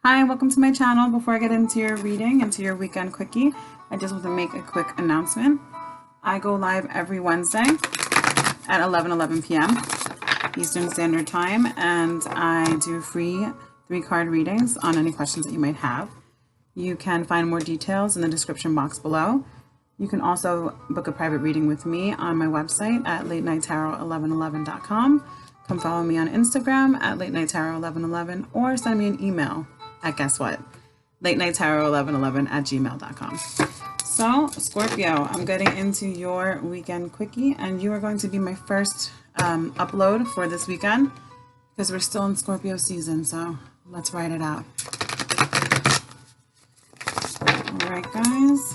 Hi, welcome to my channel. Before I get into your reading, into your weekend quickie, I just want to make a quick announcement. I go live every Wednesday at 11:11 p.m. Eastern Standard Time, and I do free 3-card readings on any questions that you might have. You can find more details in the description box below. You can also book a private reading with me on my website at latenighttaro1111.com. Come follow me on Instagram at latenighttaro1111 or send me an email at guess what? latenighttaro1111@gmail.com. So, Scorpio, I'm getting into your weekend quickie, and you are going to be my first upload for this weekend because we're still in Scorpio season, so let's write it out. All right, guys.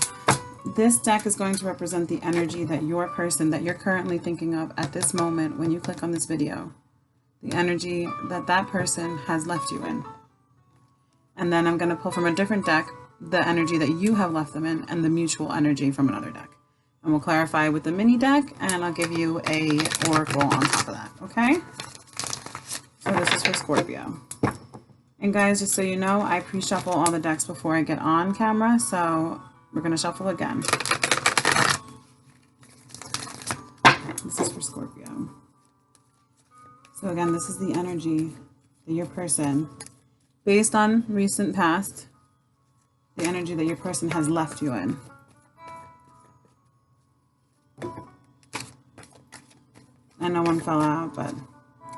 This deck is going to represent the energy that your person that you're currently thinking of at this moment when you click on this video. The energy that that person has left you in. And then I'm going to pull from a different deck the energy that you have left them in and the mutual energy from another deck. And we'll clarify with the mini deck, and I'll give you a oracle on top of that, okay? So this is for Scorpio. And guys, just so you know, I pre-shuffle all the decks before I get on camera, so we're going to shuffle again. This is for Scorpio. So again, this is the energy that your person, based on recent past, the energy that your person has left you in. I know one fell out, but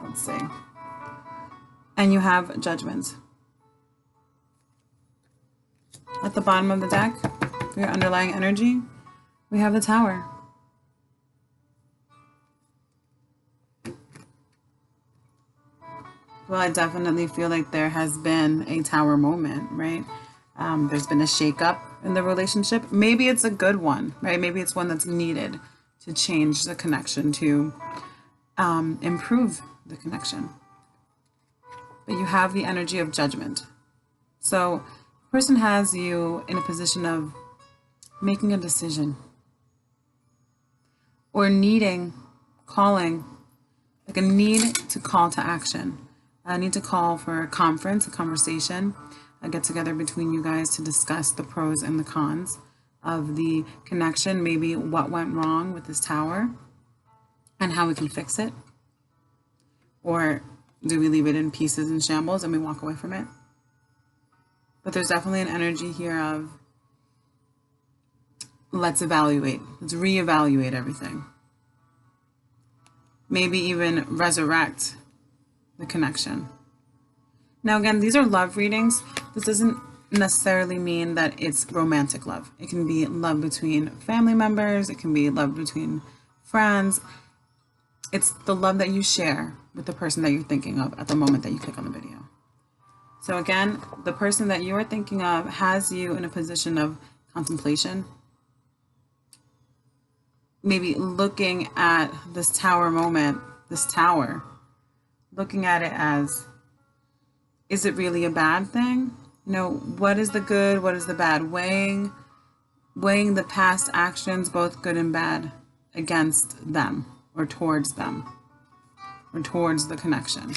let's see. And you have Judgment. At the bottom of the deck, for your underlying energy, we have the Tower. Well, I definitely feel like there has been a Tower moment, right? There's been a shakeup in the relationship. Maybe it's a good one, right? Maybe it's one that's needed to change the connection, to improve the connection. But you have the energy of Judgment. So the person has you in a position of making a decision or calling, like a need to call to action. I need to call for a conference, a conversation, a get together between you guys to discuss the pros and the cons of the connection, maybe what went wrong with this Tower and how we can fix it. Or do we leave it in pieces and shambles and we walk away from it? But there's definitely an energy here of let's evaluate, let's reevaluate everything. Maybe even resurrect the connection. Now again, these are love readings. This doesn't necessarily mean that it's romantic love. It can be love between family members. It can be love between friends. It's the love that you share with the person that you're thinking of at the moment that you click on the video. So again, the person that you are thinking of has you in a position of contemplation. Maybe looking at this Tower moment, this Tower, looking at it as, is it really a bad thing? You know, what is the good, what is the bad? Weighing the past actions, both good and bad, against them or towards them or towards the connection.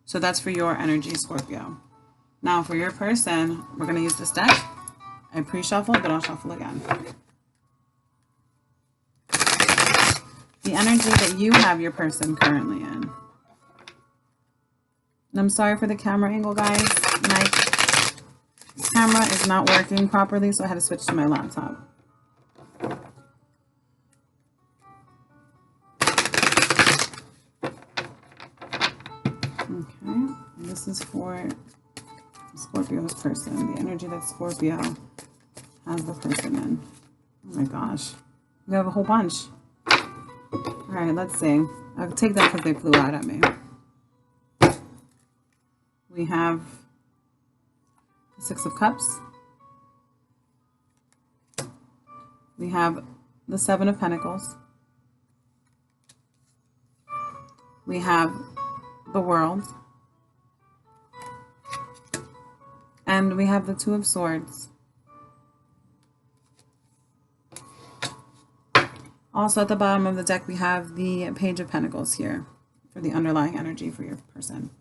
So that's for your energy, Scorpio. Now for your person, we're going to use this deck. I pre-shuffled, but I'll shuffle again. The energy that you have your person currently in. And I'm sorry for the camera angle, guys. My camera is not working properly, so I had to switch to my laptop. Okay, and this is for Scorpio's person, the energy that Scorpio has the person in. Oh my gosh, we have a whole bunch. All right, let's see. I'll take that because they flew out at me. We have the 6 of Cups. We have the 7 of Pentacles. We have the World. And we have the 2 of Swords. Also at the bottom of the deck, we have the Page of Pentacles here for the underlying energy for your person.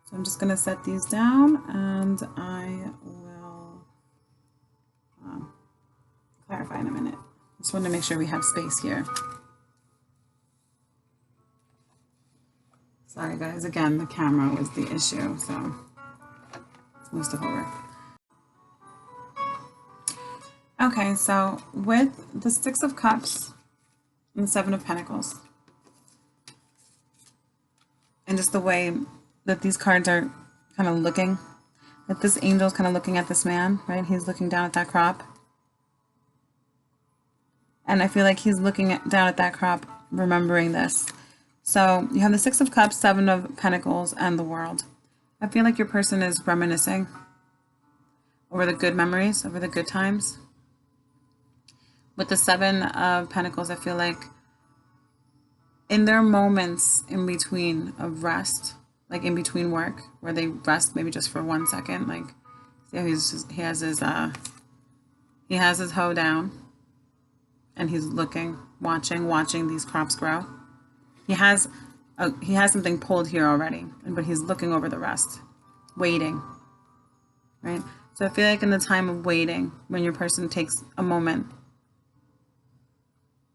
So I'm just going to set these down, and I will clarify in a minute. Just want to make sure we have space here. Sorry guys, again, the camera was the issue, so it's most of over. Okay, so with the Six of Cups and the Seven of Pentacles, and just the way that these cards are kind of looking, that this angel is kind of looking at this man, right? He's looking down at that crop. And I feel like he's looking down at that crop, remembering this. So you have the Six of Cups, Seven of Pentacles, and the World. I feel like your person is reminiscing over the good memories, over the good times. With the Seven of Pentacles, I feel like in their moments in between of rest, like in between work, where they rest maybe just for 1 second, like see how he has his hoe down, and he's looking, watching these crops grow. He has something pulled here already, but he's looking over the rest, waiting, right? So I feel like in the time of waiting, when your person takes a moment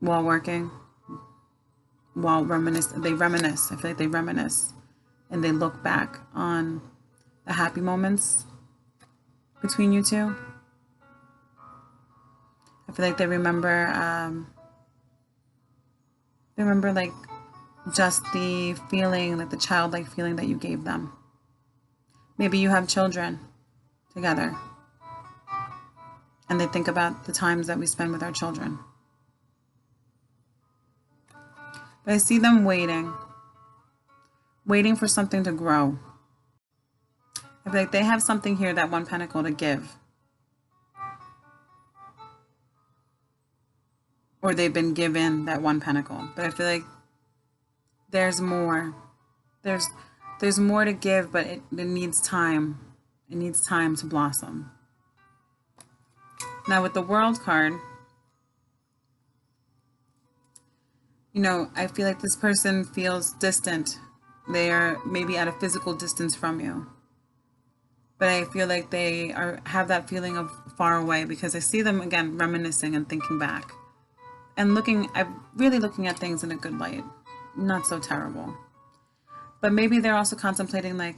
while working, while they reminisce. I feel like they reminisce and they look back on the happy moments between you two. I feel like they remember like just the feeling, like the childlike feeling that you gave them. Maybe you have children together, and they think about the times that we spend with our children. But I see them waiting for something to grow. I feel like they have something here, that One Pentacle, to give. Or they've been given that One Pentacle. But I feel like there's more. There's more to give, but it needs time. It needs time to blossom. Now with the World card, you know, I feel like this person feels distant. They are maybe at a physical distance from you. But I feel like they have that feeling of far away, because I see them again reminiscing and thinking back. And I'm really looking at things in a good light. Not so terrible. But maybe they're also contemplating, like,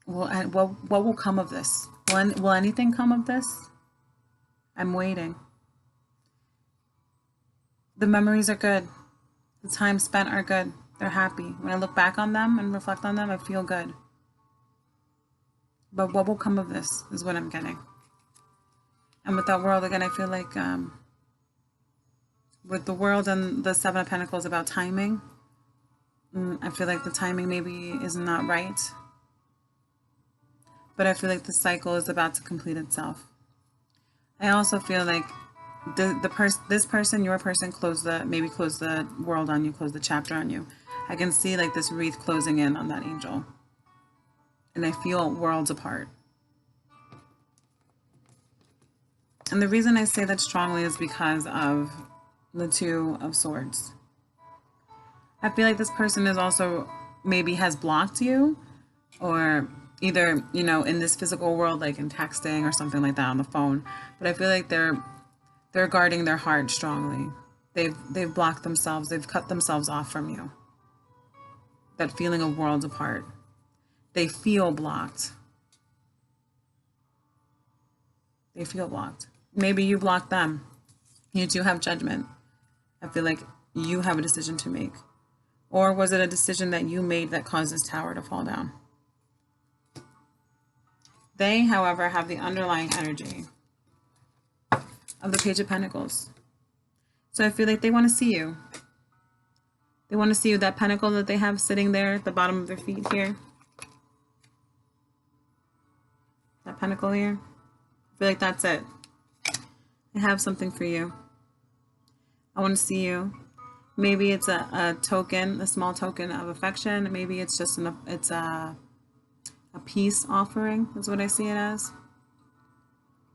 what will come of this? Will anything come of this? I'm waiting. The memories are good. The time spent are good. They're happy. When I look back on them and reflect on them, I feel good. But what will come of this is what I'm getting. And with that World, again, I feel like with the World and the Seven of Pentacles about timing, I feel like the timing maybe is not right. But I feel like the cycle is about to complete itself. I also feel like this person, your person, close the World on you, close the chapter on you. I can see like this wreath closing in on that angel. And I feel worlds apart. And the reason I say that strongly is because of the Two of Swords. I feel like this person is also maybe has blocked you, or either, you know, in this physical world, like in texting or something like that on the phone. But I feel like they're guarding their heart strongly. They've blocked themselves. They've cut themselves off from you. That feeling of worlds apart. They feel blocked. They feel blocked. Maybe you blocked them. You do have judgment. I feel like you have a decision to make. Or was it a decision that you made that caused this tower to fall down? They, however, have the underlying energy of the Page of Pentacles. So I feel like they want to see you. They want to see you, that pentacle that they have sitting there at the bottom of their feet here. That pentacle here. I feel like that's it. I have something for you. I want to see you. Maybe it's a token, a small token of affection. Maybe it's just a peace offering, is what I see it as.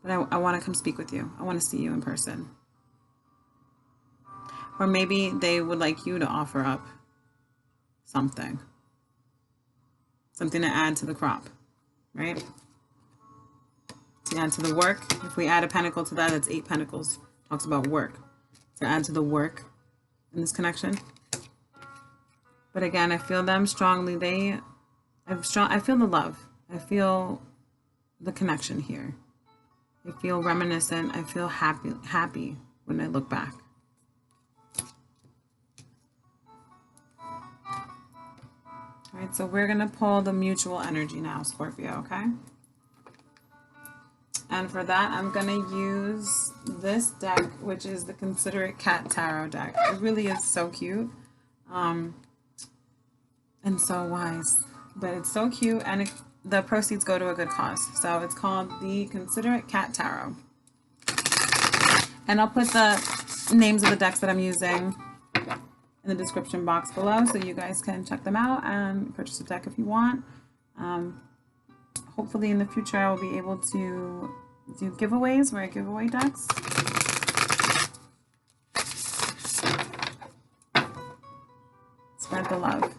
But I want to come speak with you. I want to see you in person. Or maybe they would like you to offer up something. something to add to the crop, right? To add to the work. If we add a pentacle to that, that's 8 pentacles. Talks about work. To add to the work in this connection. But again, I feel them strongly. I feel the love. I feel the connection here. I feel reminiscent. I feel happy when I look back. All right, so we're gonna pull the mutual energy now, Scorpio, okay? And for that, I'm gonna use this deck, which is the Considerate Cat Tarot deck. It really is so cute, and so wise. But it's so cute, and the proceeds go to a good cause. So it's called the Considerate Cat Tarot. And I'll put the names of the decks that I'm using in the description box below, so you guys can check them out and purchase a deck if you want. Hopefully in the future I will be able to do giveaways where I give away decks. Spread the love.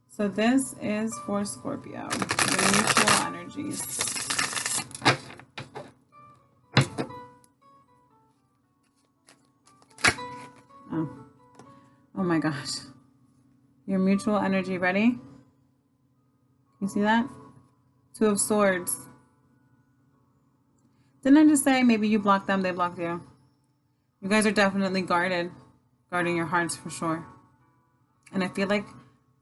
So this is for Scorpio, the mutual energies. Oh my gosh. Your mutual energy, ready? You see that? 2 of Swords. Didn't I just say maybe you blocked them, they blocked you? You guys are definitely guarding your hearts for sure. And I feel like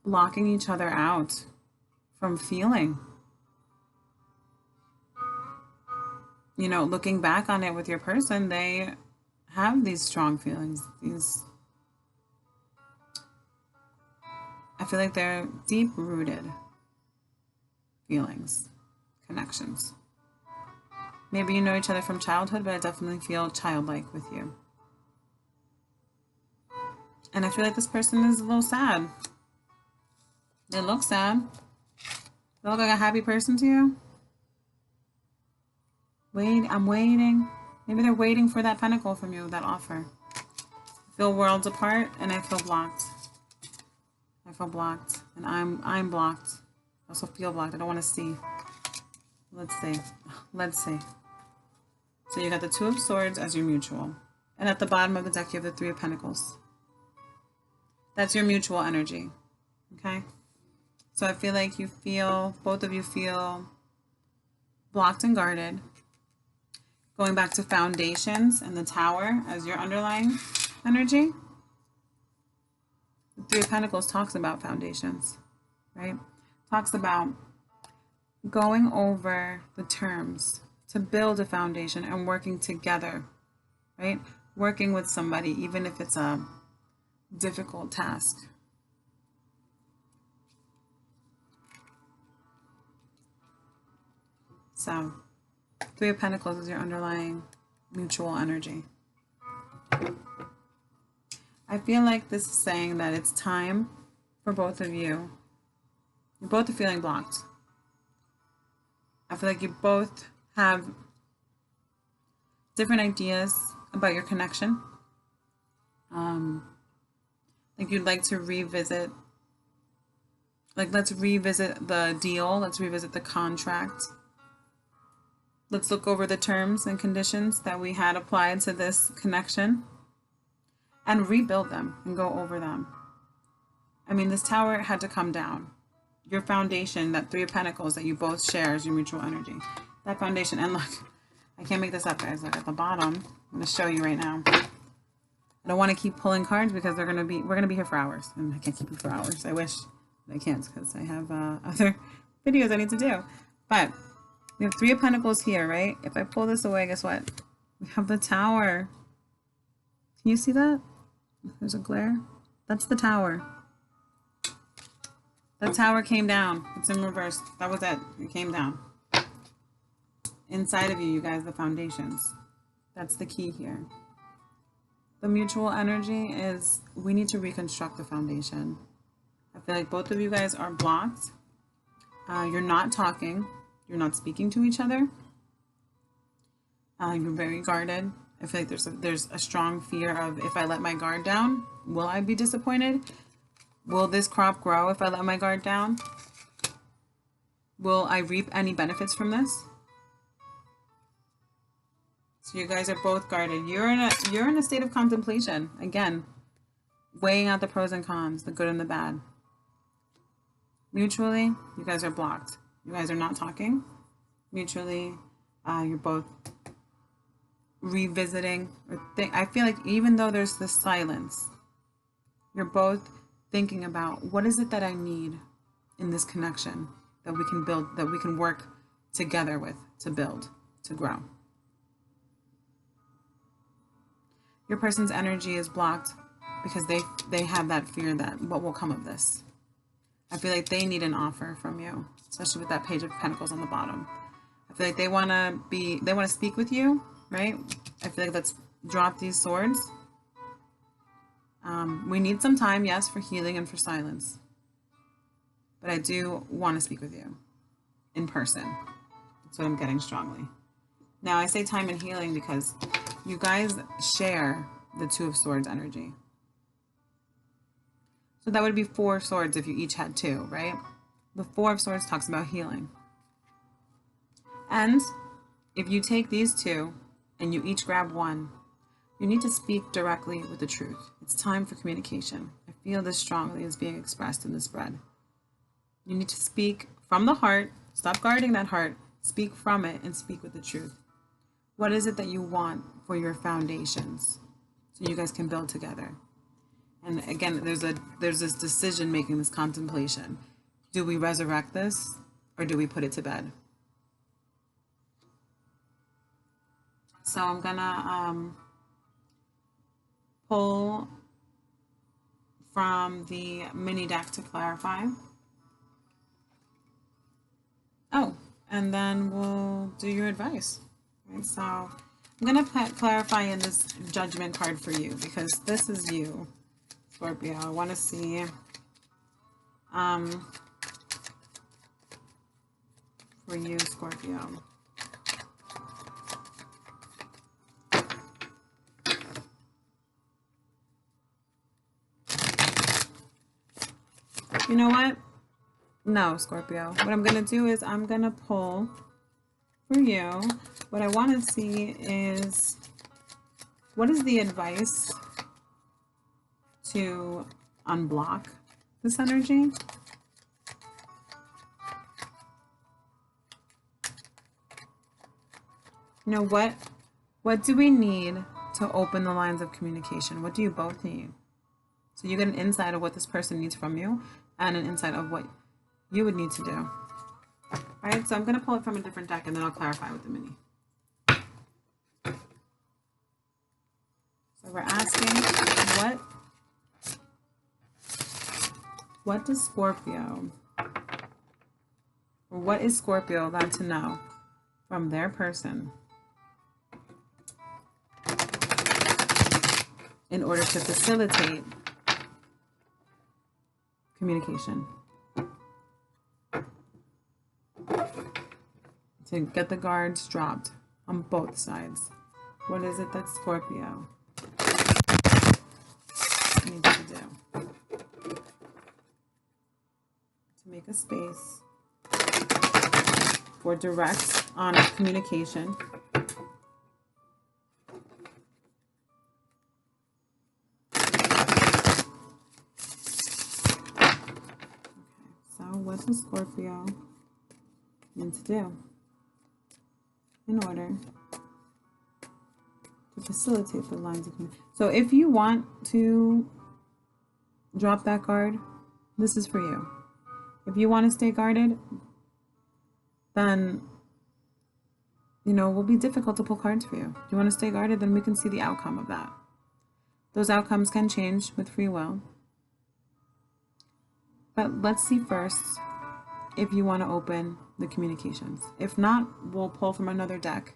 blocking each other out from feeling. You know, looking back on it with your person, they have these strong feelings. I feel like they're deep-rooted feelings, connections. Maybe you know each other from childhood, but I definitely feel childlike with you. And I feel like this person is a little sad. They look sad. They look like a happy person to you. I'm waiting. Maybe they're waiting for that pentacle from you, that offer. I feel worlds apart, and I feel blocked. I feel blocked, and I'm blocked. I also feel blocked. I don't want to see. Let's see. So you got the 2 of Swords as your mutual. And at the bottom of the deck, you have the 3 of Pentacles. That's your mutual energy. Okay? So I feel like both of you feel blocked and guarded. Going back to foundations and the Tower as your underlying energy. The 3 of Pentacles talks about foundations, right? Talks about going over the terms to build a foundation and working together, right? Working with somebody, even if it's a difficult task. So, 3 of Pentacles is your underlying mutual energy. I feel like this is saying that it's time for both of you. You both are feeling blocked. I feel like you both have different ideas about your connection. Like you'd like to revisit, let's revisit the deal. Let's revisit the contract. Let's look over the terms and conditions that we had applied to this connection and rebuild them and go over them. I mean, this Tower had to come down. Your foundation, that 3 of Pentacles that you both share is your mutual energy. That foundation, and look, I can't make this up, guys. Look at the bottom. I'm going to show you right now. I don't want to keep pulling cards because we're going to be here for hours, and I can't keep you for hours. I wish, but I can't because I have other videos I need to do. But we have 3 of Pentacles here, right? If I pull this away, guess what? We have the Tower. Can you see that? There's a glare. That's the Tower. The Tower came down. It's in reverse. That was it. It came down. Inside of you guys, the foundations. That's the key here. The mutual energy is we need to reconstruct the foundation. I feel like both of you guys are blocked. You're not talking. You're not speaking to each other. You're very guarded. I feel like there's a strong fear of, if I let my guard down, will I be disappointed? Will this crop grow if I let my guard down? Will I reap any benefits from this? So you guys are both guarded. You're in a state of contemplation. Again, weighing out the pros and cons, the good and the bad. Mutually, you guys are blocked. You guys are not talking. Mutually, you're both revisiting. I feel like even though there's this silence, you're both thinking about what is it that I need in this connection that we can build, that we can work together with to build, to grow. Your person's energy is blocked because they have that fear that what will come of this. I feel like they need an offer from you, especially with that Page of Pentacles on the bottom. I feel like they want to speak with you, right? I feel like let's drop these swords. We need some time, yes, for healing and for silence. But I do want to speak with you in person. That's what I'm getting strongly. Now, I say time and healing because you guys share the Two of Swords energy. So that would be 4 swords if you each had 2, right? The 4 of Swords talks about healing. And if you take these 2 and you each grab 1, you need to speak directly with the truth. It's time for communication. I feel this strongly as being expressed in this spread. You need to speak from the heart. Stop guarding that heart. Speak from it and speak with the truth. What is it that you want for your foundations so you guys can build together? And again, there's this decision making, this contemplation. Do we resurrect this or do we put it to bed? So I'm gonna pull from the mini deck to clarify. Oh, and then we'll do your advice. Right, so I'm gonna clarify in this Judgment card for you because this is you, Scorpio. I want to see for you, Scorpio. You know what? No, Scorpio. What I'm going to do is I'm going to pull for you. What I want to see is what is the advice to unblock this energy? You know, what do we need to open the lines of communication? What do you both need? So you get an insight of what this person needs from you and an insight of what you would need to do. All right, so I'm going to pull it from a different deck and then I'll clarify with the mini. So we're asking, what does Scorpio, or what is Scorpio allowed to know from their person in order to facilitate communication? To get the guards dropped on both sides. What is it that Scorpio needs to do to make a space for direct, honest communication? What does Scorpio need to do in order to facilitate the lines of communication? So if you want to drop that guard, this is for you. If you want to stay guarded, then, you know, it will be difficult to pull cards for you. If you want to stay guarded, then we can see the outcome of that. Those outcomes can change with free will. But let's see first if you want to open the communications. If not, we'll pull from another deck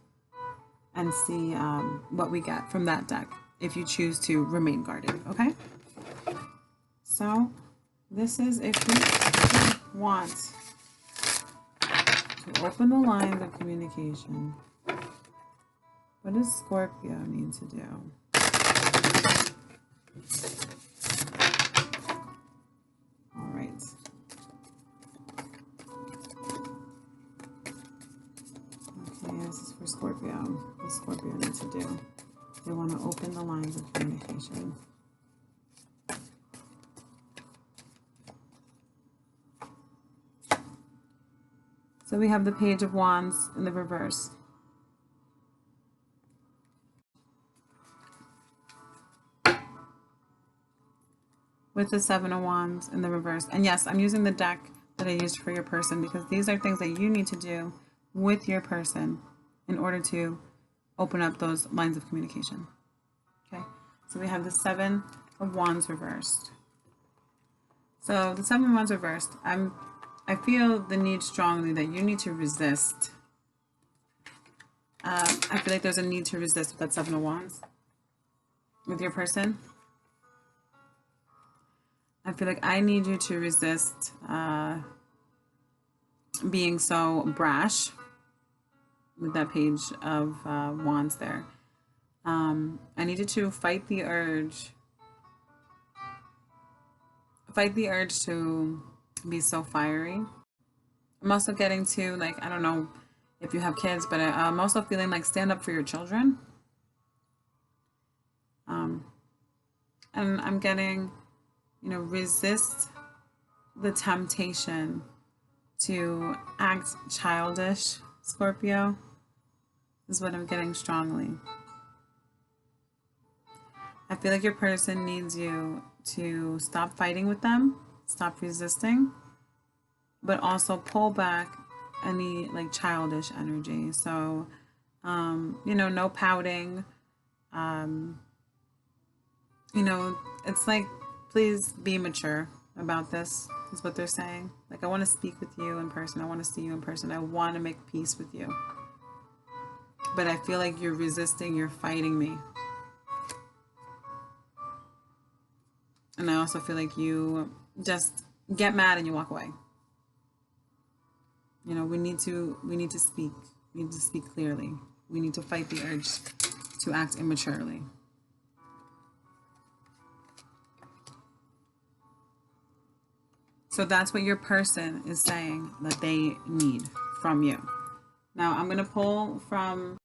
and see what we get from that deck if you choose to remain guarded, okay? So this is if you want to open the lines of communication. What does Scorpio need to do? So yeah, this is for Scorpio. What Scorpio needs to do. They want to open the lines of communication. So we have the Page of Wands in the reverse. With the Seven of Wands in the reverse. And yes, I'm using the deck that I used for your person because these are things that you need to do with your person in order to open up those lines of communication. Okay, so we have the Seven of Wands reversed. So the Seven of Wands reversed, I feel the need strongly that you need to resist. I feel like there's a need to resist with that Seven of Wands with your person. I feel like I need you to resist being so brash with that Page of Wands there. I need you to fight the urge. Fight the urge to be so fiery. I'm also getting to, like, I don't know if you have kids, but I'm also feeling like stand up for your children. And I'm getting, you know, resist the temptation to act childish, Scorpio, is what I'm getting strongly. I feel like your person needs you to stop fighting with them, stop resisting, but also pull back any like childish energy. So, you know, no pouting. You know, it's like, please be mature about this, is what they're saying. Like, I want to speak with you in person. I want to see you in person. I want to make peace with you. But I feel like you're resisting, you're fighting me. And I also feel like you just get mad and you walk away. You know, we need to speak. We need to speak clearly. We need to fight the urge to act immaturely. So that's what your person is saying that they need from you. Now I'm going to pull from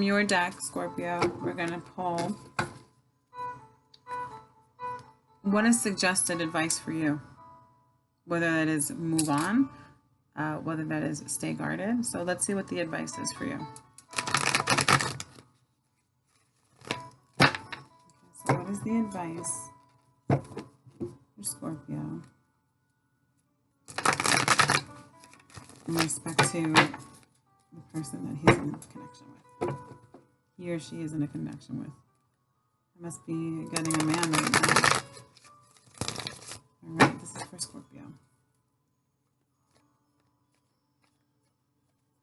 your deck, Scorpio. We're going to pull what is suggested advice for you, whether that is move on, whether that is stay guarded. So let's see what the advice is for you. Okay, so what is the advice for Scorpio in respect to the person that he's in connection with? He or she is in a connection with. I must be getting a man right now. All right, this is for Scorpio.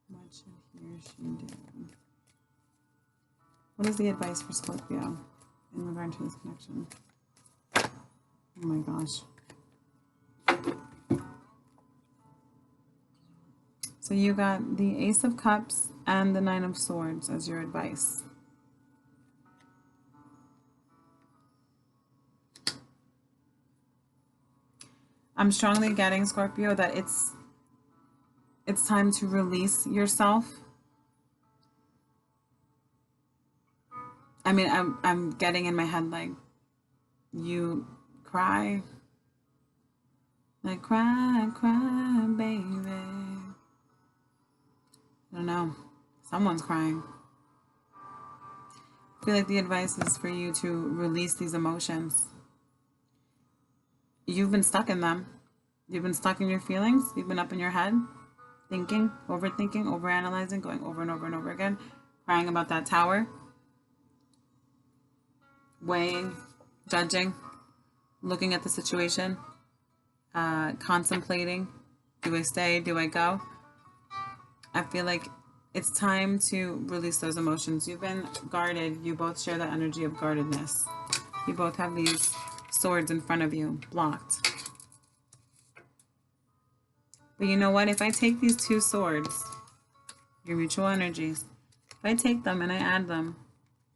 What should he or she do? What is the advice for Scorpio in regard to this connection? Oh my gosh. So you got the Ace of Cups and the Nine of Swords as your advice. I'm strongly getting, Scorpio, that it's time to release yourself. I mean, I'm getting in my head like you cry. Like cry, cry, baby. I don't know. Someone's crying. I feel like the advice is for you to release these emotions. You've been stuck in them. You've been stuck in your feelings. You've been up in your head, thinking, overthinking, overanalyzing, going over and over and over again, crying about that tower, weighing, judging, looking at the situation, contemplating, do I stay, do I go? I feel like it's time to release those emotions. You've been guarded. You both share that energy of guardedness. You both have these swords in front of you, blocked. But you know what? If I take these two swords, your mutual energies, if I take them and I add them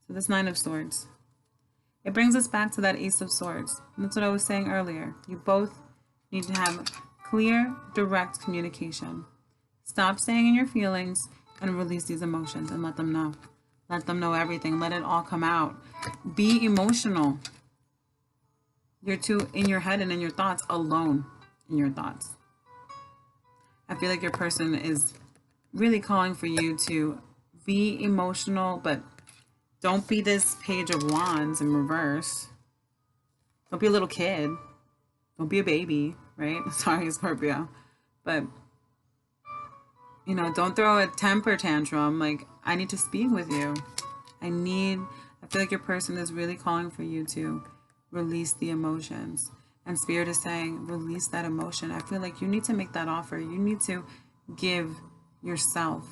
to this Nine of Swords, it brings us back to that Ace of Swords. And that's what I was saying earlier. You both need to have clear, direct communication. Stop staying in your feelings. and release these emotions and let them know. Let them know everything. Let it all come out. Be emotional. You're too in your head and in your thoughts, alone in your thoughts. I feel like your person is really calling for you to be emotional, but don't be this Page of Wands in reverse. Don't be a little kid. Don't be a baby, right? Sorry, Scorpio. But, you know, don't throw a temper tantrum. Like, I need to speak with you. I feel like your person is really calling for you to release the emotions. And Spirit is saying, release that emotion. I feel like you need to make that offer. You need to give yourself.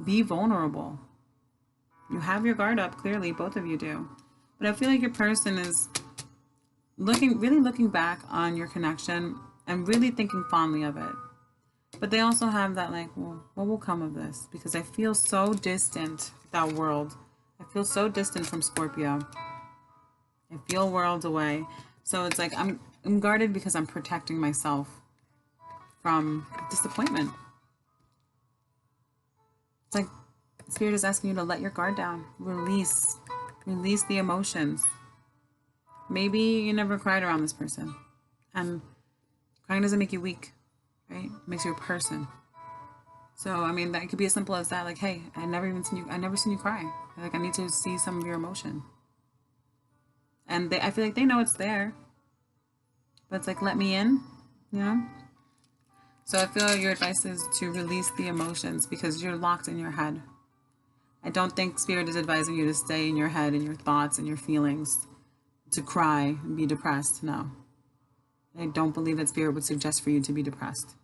Be vulnerable. You have your guard up, clearly, both of you do. But I feel like your person is really looking back on your connection and really thinking fondly of it. But they also have that like, well, what will come of this? Because I feel so distant, that world. I feel so distant from Scorpio. I feel worlds away. So it's like I'm guarded because I'm protecting myself from disappointment. It's like Spirit is asking you to let your guard down. Release the emotions. Maybe you never cried around this person. And crying doesn't make you weak, right? It makes you a person. So, I mean, that could be as simple as that. Like, hey, I never seen you cry. Like, I need to see some of your emotion. And I feel like they know it's there. But it's like, let me in, you know? So I feel like your advice is to release the emotions because you're locked in your head. I don't think Spirit is advising you to stay in your head and your thoughts and your feelings, to cry and be depressed. No. I don't believe that Spirit would suggest for you to be depressed.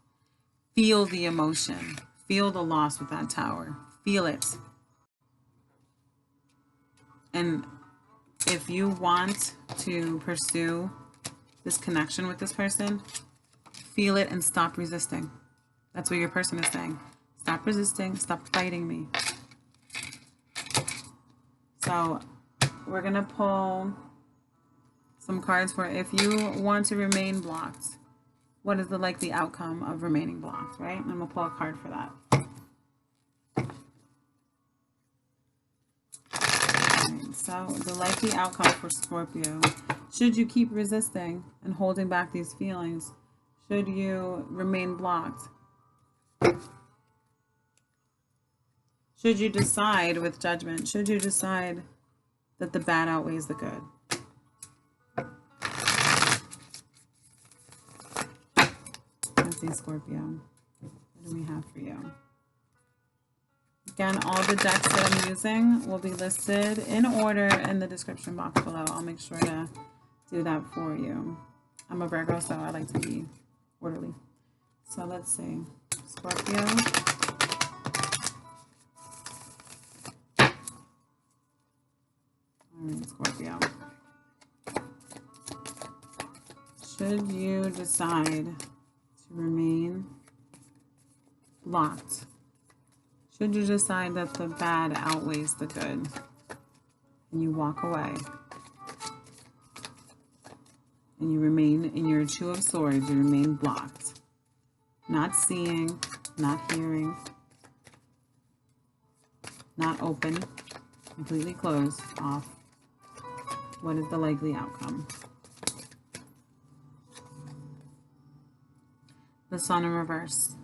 Feel the emotion. Feel the loss with that Tower. Feel it. And if you want to pursue this connection with this person, feel it and stop resisting. That's what your person is saying. Stop resisting. Stop fighting me. So we're going to pull some cards for if you want to remain blocked. What is the likely outcome of remaining blocked, right? I'm going to pull a card for that. Right, so the likely outcome for Scorpio. Should you keep resisting and holding back these feelings? Should you remain blocked? Should you decide with judgment? Should you decide that the bad outweighs the good? Let's see, Scorpio. What do we have for you? Again, all the decks that I'm using will be listed in order in the description box below. I'll make sure to do that for you. I'm a Virgo, so I like to be orderly. So let's see. Scorpio. All right, Scorpio. Should you decide to remain blocked? Should you decide that the bad outweighs the good and you walk away and you remain in your Two of Swords, you remain blocked, not seeing, not hearing, not open, completely closed off, what is the likely outcome? The Sun in reverse.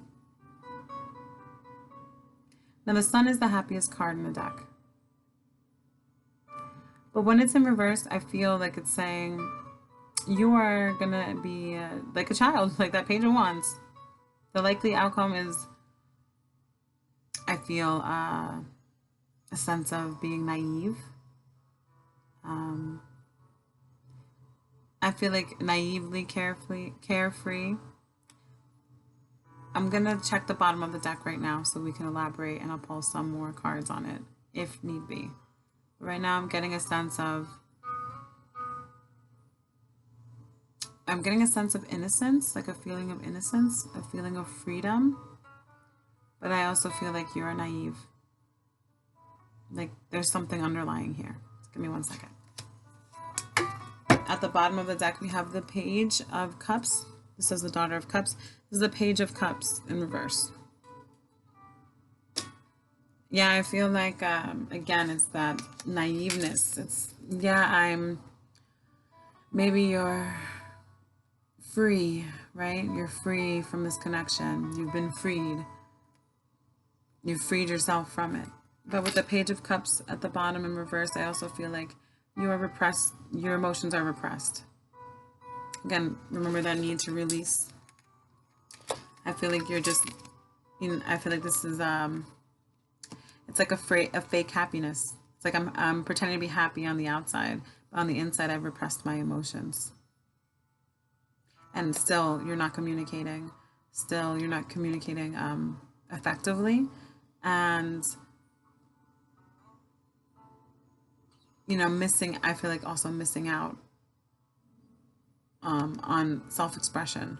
Now, the Sun is the happiest card in the deck. But when it's in reverse, I feel like it's saying you are going to be like a child, like that Page of Wands. The likely outcome is, I feel, a sense of being naive. I feel like naively carefree. I'm going to check the bottom of the deck right now so we can elaborate, and I'll pull some more cards on it if need be. But right now I'm getting a sense of innocence, like a feeling of innocence, a feeling of freedom. But I also feel like you're naive. Like there's something underlying here. Just give me 1 second. At the bottom of the deck we have the Page of Cups. This is the Daughter of Cups. This is the Page of Cups in reverse. Yeah, I feel like, again, it's that naiveness. It's, yeah, maybe you're free, right? You're free from this connection. You've been freed. You've freed yourself from it. But with the Page of Cups at the bottom in reverse, I also feel like you are repressed. Your emotions are repressed. Again, remember that need to release. I feel like you're just, I feel like this is, it's like a fake happiness. It's like I'm pretending to be happy on the outside, but on the inside, I've repressed my emotions. And still, you're not communicating. Still, you're not communicating effectively. And, I feel like also missing out on self-expression.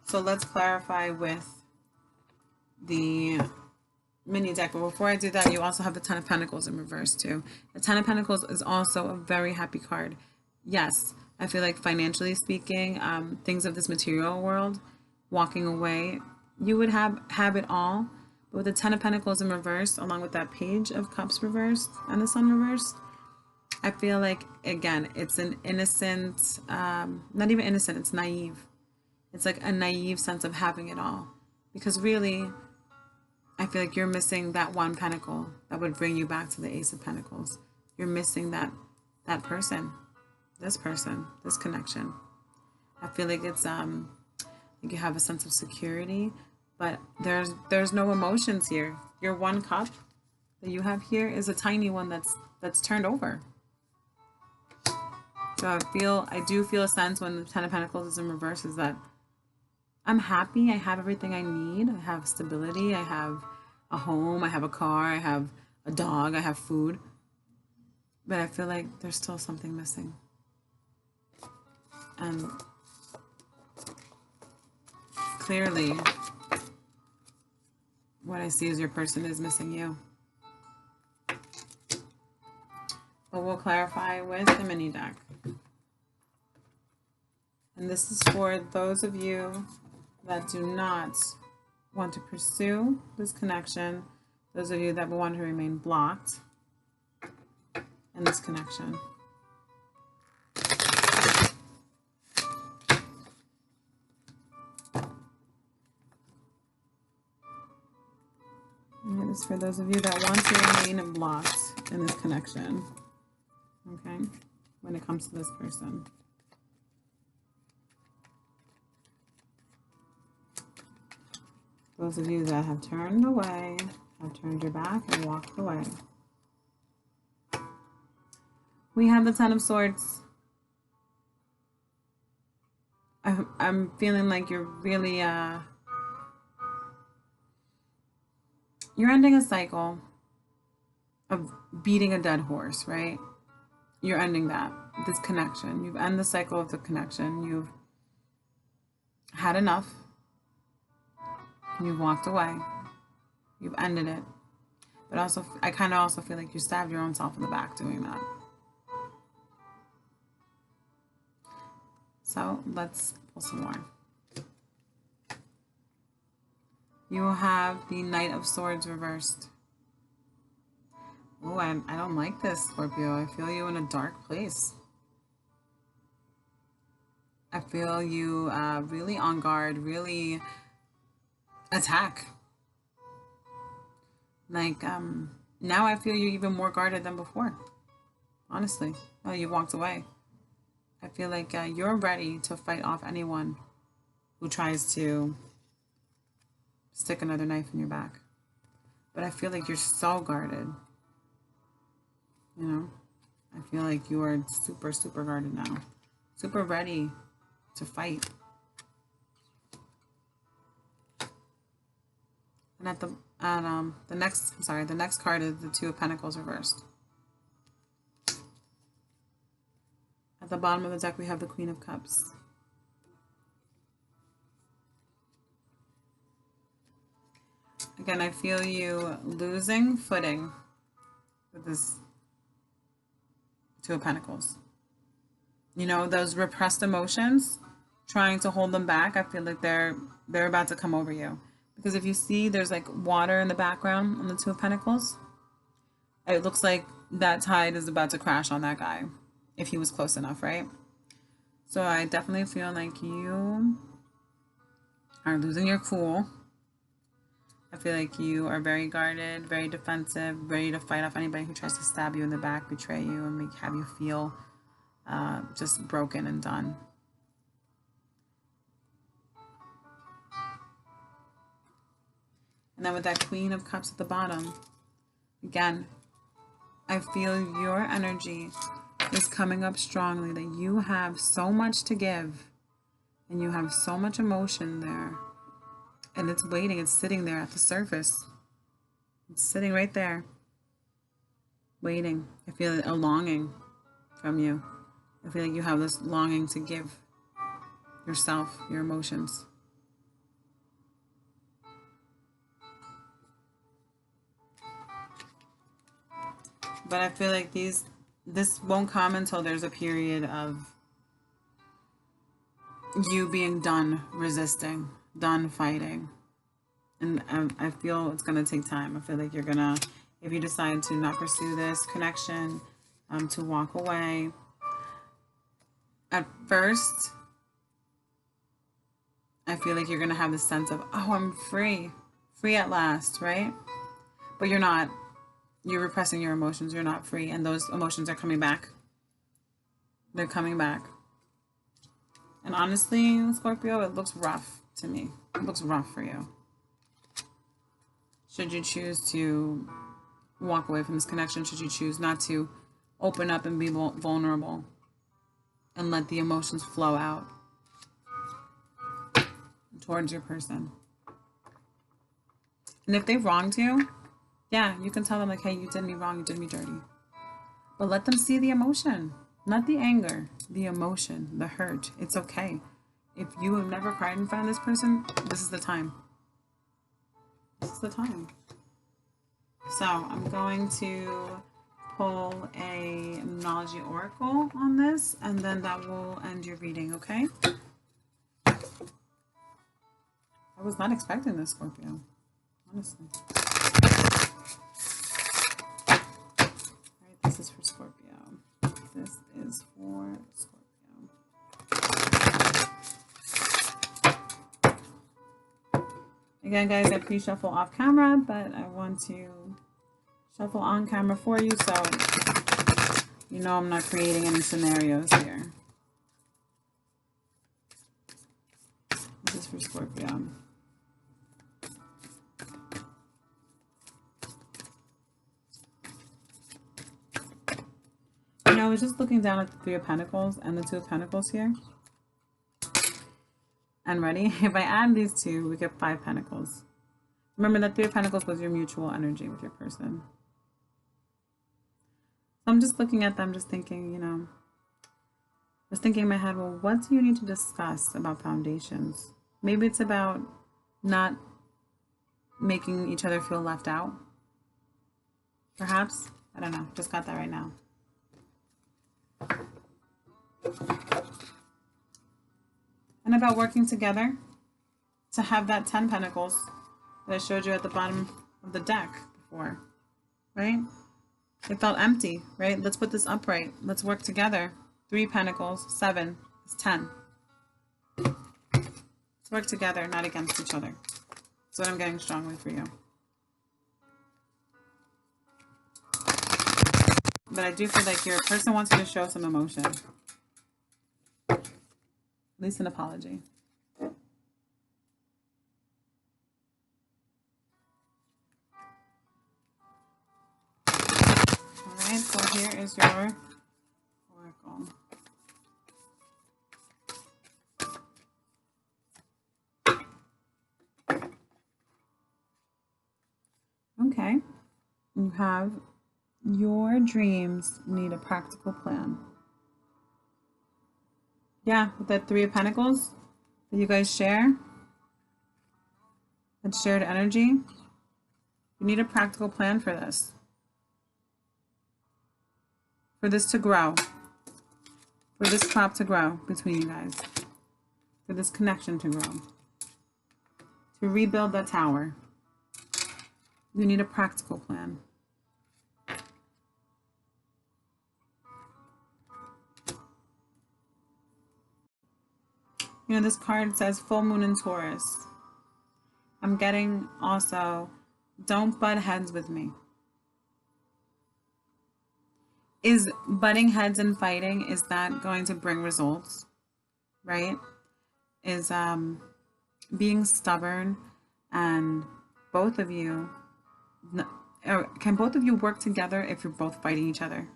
So let's clarify with the mini deck. But before I do that, you also have the Ten of Pentacles in reverse too. The Ten of Pentacles is also a very happy card. Yes, I feel like financially speaking, things of this material world, walking away, you would have it all. But with the Ten of Pentacles in reverse, along with that Page of Cups reversed and the Sun reversed, I feel like, again, it's an innocent, not even innocent, it's naive. It's like a naive sense of having it all. Because really, I feel like you're missing that one pentacle that would bring you back to the Ace of Pentacles. You're missing that person, this connection. I feel like it's like you have a sense of security, but there's no emotions here. Your one cup that you have here is a tiny one that's turned over. So I do feel a sense when the Ten of Pentacles is in reverse is that I'm happy. I have everything I need. I have stability. I have a home. I have a car. I have a dog. I have food. But I feel like there's still something missing. And clearly, what I see is your person is missing you. But we'll clarify with the mini deck. And this is for those of you that do not want to pursue this connection, those of you that want to remain blocked in this connection. And this is for those of you that want to remain blocked in this connection, okay, when it comes to this person. Those of you that have turned away, have turned your back and walked away. We have the Ten of Swords. I'm feeling like you're really, you're ending a cycle of beating a dead horse, right? You're ending that, this connection. You've ended the cycle of the connection. You've had enough. You've walked away. You've ended it. But also, I kind of also feel like you stabbed your own self in the back doing that. So let's pull some more. You will have the Knight of Swords reversed. Oh, I don't like this, Scorpio. I feel you in a dark place. I feel you really on guard, really attack. Like, now I feel you even more guarded than before. Honestly. Oh, you walked away. I feel like you're ready to fight off anyone who tries to stick another knife in your back. But I feel like you're so guarded. You know? I feel like you are super, super guarded now. Super ready to fight. And at the next card is the Two of Pentacles reversed. At the bottom of the deck, we have the Queen of Cups. Again, I feel you losing footing with this Two of Pentacles. You know, those repressed emotions, trying to hold them back, I feel like they're about to come over you. Because if you see, there's like water in the background on the Two of Pentacles. It looks like that tide is about to crash on that guy if he was close enough, right? So I definitely feel like you are losing your cool. I feel like you are very guarded, very defensive, ready to fight off anybody who tries to stab you in the back, betray you, and have you feel just broken and done. And then with that Queen of Cups at the bottom, again, I feel your energy is coming up strongly, that you have so much to give and you have so much emotion there. And it's waiting, it's sitting there at the surface. It's sitting right there, waiting. I feel a longing from you. I feel like you have this longing to give yourself, your emotions. But I feel like this won't come until there's a period of you being done resisting, done fighting. And I feel it's going to take time. I feel like you're going to, if you decide to not pursue this connection, to walk away, at first, I feel like you're going to have this sense of, oh, I'm free at last, right? But you're not. You're repressing your emotions. You're not free. And those emotions are coming back. They're coming back. And honestly, Scorpio, it looks rough to me. It looks rough for you. Should you choose to walk away from this connection, should you choose not to open up and be vulnerable and let the emotions flow out towards your person. And if they've wronged you, yeah, you can tell them like, hey, you did me wrong, you did me dirty. But let them see the emotion, not the anger, the emotion, the hurt. It's okay. If you have never cried in front of this person, this is the time. This is the time. So I'm going to pull a Moonology Oracle on this, and then that will end your reading, okay? I was not expecting this, Scorpio, honestly. This is for Scorpio. This is for Scorpio. Again, guys, I pre-shuffle off camera, but I want to shuffle on camera for you, so you know I'm not creating any scenarios here. This is for Scorpio. You know, I was just looking down at the Three of Pentacles and the Two of Pentacles here. And ready? If I add these two, we get 5 Pentacles. Remember that Three of Pentacles was your mutual energy with your person. So I'm just looking at them, just thinking, you know, I was thinking in my head, well, what do you need to discuss about foundations? Maybe it's about not making each other feel left out. Perhaps. I don't know. Just got that right now. And about working together to have that 10 Pentacles that I showed you at the bottom of the deck before, right? It felt empty, right? Let's put this upright. Let's work together. 3 Pentacles, 7 is 10. Let's work together, not against each other. That's what I'm getting strongly for you. But I do feel like your person wants you to show some emotion. At least an apology. All right, so here is your oracle. Okay, you have your dreams need a practical plan. Yeah, with that 3 of Pentacles that you guys share, that shared energy, you need a practical plan for this. For this to grow. For this crop to grow between you guys. for this connection to grow. To rebuild the tower, you need a practical plan. You know, this card says full moon in Taurus. I'm getting also, don't butt heads with me. Is butting heads and fighting, is that going to bring results? Right? Is being stubborn and both of you, can both of you work together if you're both fighting each other?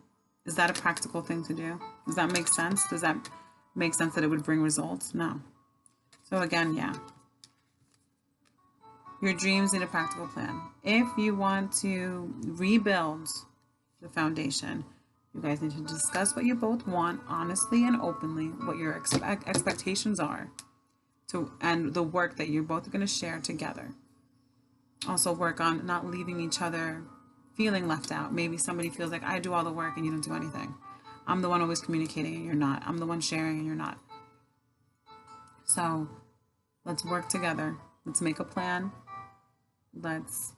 Is that a practical thing to do? Does that make sense? Does that make sense that it would bring results? No. So again, yeah. Your dreams need a practical plan. If you want to rebuild the foundation, you guys need to discuss what you both want honestly and openly, what your expectations are, and the work that you're both going to share together. Also work on not leaving each other feeling left out. Maybe somebody feels like, I do all the work and you don't do anything. I'm the one always communicating and you're not. I'm the one sharing and you're not. So let's work together. Let's make a plan. Let's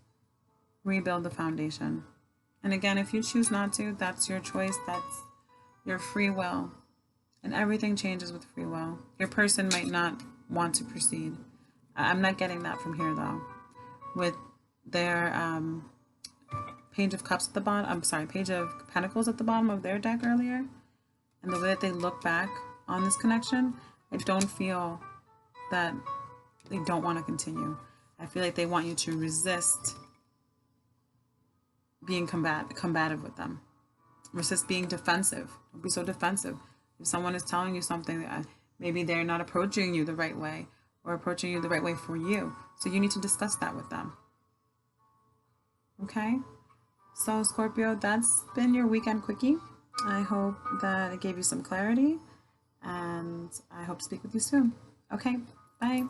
rebuild the foundation. And again, if you choose not to, that's your choice. That's your free will. And everything changes with free will. Your person might not want to proceed. I'm not getting that from here, though. With their Page of Cups at the bottom, Page of Pentacles at the bottom of their deck earlier, and the way that they look back on this connection, I don't feel that they don't want to continue. I feel like they want you to resist being combative with them. Resist being defensive. Don't be so defensive. If someone is telling you something, maybe they're not approaching you the right way or approaching you the right way for you. So you need to discuss that with them. Okay? So Scorpio, that's been your weekend quickie. I hope that it gave you some clarity and I hope to speak with you soon. Okay, bye.